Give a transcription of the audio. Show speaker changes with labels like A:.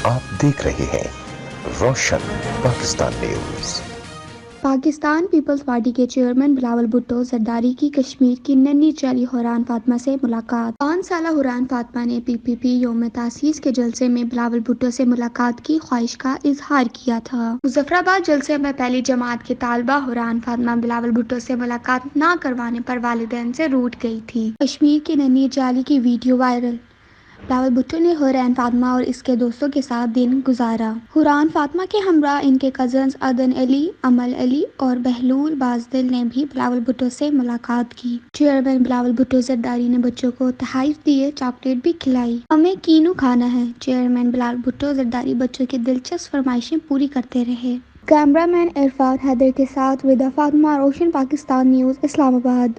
A: आप देख रहे हैं रोशन पाकिस्तान न्यूज।
B: पाकिस्तान पीपल्स पार्टी के चेयरमैन बिलावल भुट्टो जरदारी की कश्मीर की नन्ही चैली हुरान फातिमा से मुलाकात। 5 साला हुरान फातिमा ने पीपीपी यौम तासीस के जलसे में बिलावल भुट्टो से मुलाकात की ख्वाहिश का इजहार किया था। मुजफ्फराबाद जलसे में पहली जमात की तालबा हुरान फातिमा बिलावल भुट्टो से मुलाकात न करवाने पर वालिदैन से रूठ गई थी। कश्मीर की नन्ही चैली की वीडियो वायरल। बिलावल भुट्टो ने हुरैन फातिमा और इसके दोस्तों के साथ दिन गुजारा। हुरान फातिमा के हमरा इनके कजन्स अदन अली, अमल अली और बहलूल बाजदिल ने भी बिलावल भुट्टो से मुलाकात की। चेयरमैन बिलावल भुट्टो जरदारी ने बच्चों को तोहफे दिए, चॉकलेट भी खिलाई। हमें कीनू खाना है। चेयरमैन बिलावल भुट्टो जरदारी बच्चों की दिलचस्प फरमाइशें पूरी करते रहे। कैमरामैन इरफान हैदर के साथ विदा फातिमा, रोशन पाकिस्तान न्यूज़, इस्लामाबाद।